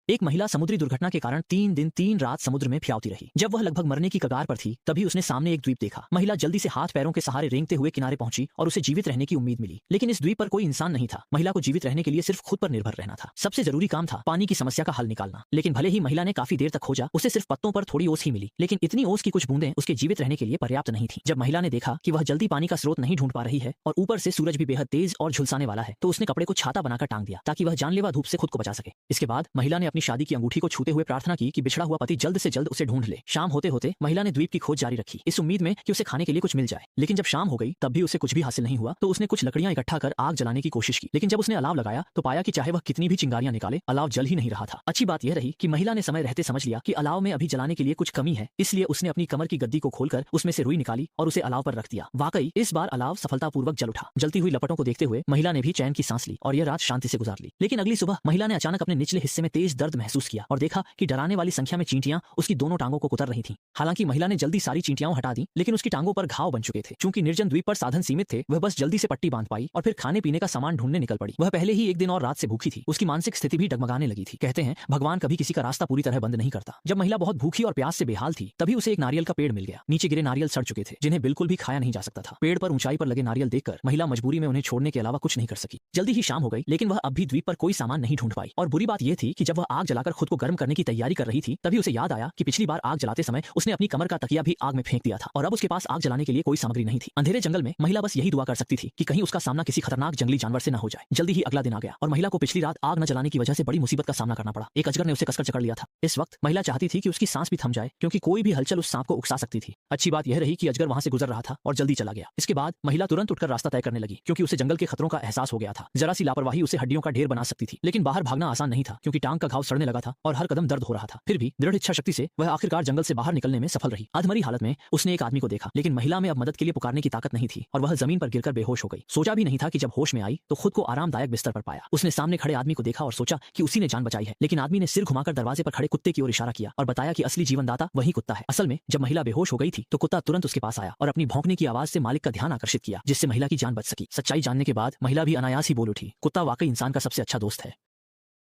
एक महिला समुद्री दुर्घटना के कारण 3 दिन 3 रात समुद्र में फ्यावती रही। जब वह लगभग मरने की कगार पर थी, तभी उसने सामने एक द्वीप देखा। महिला जल्दी से हाथ पैरों के सहारे रेंगते हुए किनारे पहुंची और उसे जीवित रहने की उम्मीद मिली। लेकिन इस द्वीप पर कोई इंसान नहीं था। महिला को जीवित रहने के लिए सिर्फ खुद पर निर्भर रहना था। सबसे जरूरी काम था पानी की समस्या का हल निकालना। लेकिन भले ही महिला ने काफी देर तक खोजा, उसे सिर्फ पत्तों पर थोड़ी ओस ही मिली। लेकिन इतनी ओस की कुछ बूंदें उसके जीवित रहने के लिए पर्याप्त नहीं थी। जब महिला ने देखा कि वह जल्दी पानी का स्रोत नहीं ढूंढ पा रही है और ऊपर से सूरज भी बेहद तेज और झुलसाने वाला है, तो उसने कपड़े को छाता बनाकर टांग दिया ताकि वह जानलेवा धूप से खुद को बचा सके। इसके बाद महिला ने अपनी शादी की अंगूठी को छूते हुए प्रार्थना की कि बिछड़ा हुआ पति जल्द से जल्द उसे ढूंढ ले। शाम होते होते महिला ने द्वीप की खोज जारी रखी, इस उम्मीद में कि उसे खाने के लिए कुछ मिल जाए। लेकिन जब शाम हो गई तब भी उसे कुछ भी हासिल नहीं हुआ। तो उसने कुछ लकड़ियां इकट्ठा कर आग जलाने की कोशिश की। लेकिन जब उसने अलाव लगाया तो पाया कि चाहे वह कितनी भी चिंगारियां निकाले, अलाव जल ही नहीं रहा था। अच्छी बात यह रही कि महिला ने समय रहते समझ लिया कि अलाव में अभी जलाने के लिए कुछ कमी है, इसलिए उसने अपनी कमर की गद्दी को खोलकर उसमें से रुई निकाली और उसे अलाव पर रख दिया। वाकई इस बार अलाव सफलतापूर्वक जल उठा। जलती हुई लपटों को देखते हुए महिला ने भी चैन की सांस ली और यह रात शांति से गुजार ली। लेकिन अगली सुबह महिला ने अचानक अपने निचले हिस्से में तेज दर्द महसूस किया और देखा कि डराने वाली संख्या में चींटियां उसकी दोनों टांगों को कुतर रही थीं। हालांकि महिला ने जल्दी सारी चींटियां हटा दी, लेकिन उसकी टांगों पर घाव बन चुके थे। चूंकि निर्जन द्वीप पर साधन सीमित थे, वह बस जल्दी से पट्टी बांध पाई और फिर खाने पीने का सामान ढूंढने निकल पड़ी। वह पहले ही एक दिन और रात से भूखी थी। उसकी मानसिक स्थिति भी डगमगाने लगी थी। कहते हैं भगवान कभी किसी का रास्ता पूरी तरह बंद नहीं करता। जब महिला बहुत भूखी और प्यास से बेहाल थी, तभी उसे एक नारियल का पेड़ मिल गया। नीचे गिरे नारियल सड़ चुके थे, जिन्हें बिल्कुल भी खाया नहीं जा सकता था। पेड़ पर ऊंचाई पर लगे नारियल देखकर महिला मजबूरी में उन्हें छोड़ने के अलावा कुछ नहीं कर सकी। जल्दी ही शाम हो गई, लेकिन वह अब भी द्वीप पर कोई सामान नहीं ढूंढ पाई। और बुरी बात यह थी कि जब वह आग जलाकर खुद को गर्म करने की तैयारी कर रही थी, तभी उसे याद आया कि पिछली बार आग जलाते समय उसने अपनी कमर का तकिया भी आग में फेंक दिया था और अब उसके पास आग जलाने के लिए कोई सामग्री नहीं थी। अंधेरे जंगल में महिला बस यही दुआ कर सकती थी कि कहीं उसका सामना किसी खतरनाक जंगली जानवर से न हो जाए। जल्दी ही अगला दिन आ गया और महिला को पिछली रात आग न जलाने की वजह से बड़ी मुसीबत का सामना करना पड़ा। एक अजगर ने उसे कसकर जकड़ लिया था। इस वक्त महिला चाहती थी कि उसकी सांस भी थम जाए, क्योंकि कोई भी हलचल उस सांप को उकसा सकती थी। अच्छी बात यह रही कि अजगर वहां से गुजर रहा था और जल्दी चला गया। इसके बाद महिला तुरंत उठकर रास्ता तय करने लगी, क्योंकि उसे जंगल के खतरों का एहसास हो गया था। जरा सी लापरवाही उसे हड्डियों का ढेर बना सकती थी। लेकिन बाहर भागना आसान नहीं था, क्योंकि टांग का घाव सड़ने लगा था और हर कदम दर्द हो रहा था। फिर भी दृढ़ इच्छा शक्ति से वह आखिरकार जंगल से बाहर निकलने में सफल रही। अधमरी हालत में उसने एक आदमी को देखा, लेकिन महिला में अब मदद के लिए पुकारने की ताकत नहीं थी और वह जमीन पर गिरकर बेहोश हो गई। सोचा भी नहीं था कि जब होश में आई तो खुद को आरामदायक बिस्तर पर पाया। उसने सामने खड़े आदमी को देखा और सोचा कि उसी ने जान बचाई है। लेकिन आदमी ने सिर घुमाकर दरवाजे पर खड़े कुत्ते की ओर इशारा किया और बताया कि असली जीवनदाता वही कुत्ता है। असल में जब महिला बेहोश हो गई थी तो कुत्ता तुरंत उसके पास आया और अपनी भौंकने की आवाज से मालिक का ध्यान आकर्षित किया, जिससे महिला की जान बच सकी। सच्चाई जानने के बाद महिला भी अनायास ही बोल उठी, कुत्ता वाकई इंसान का सबसे अच्छा दोस्त है।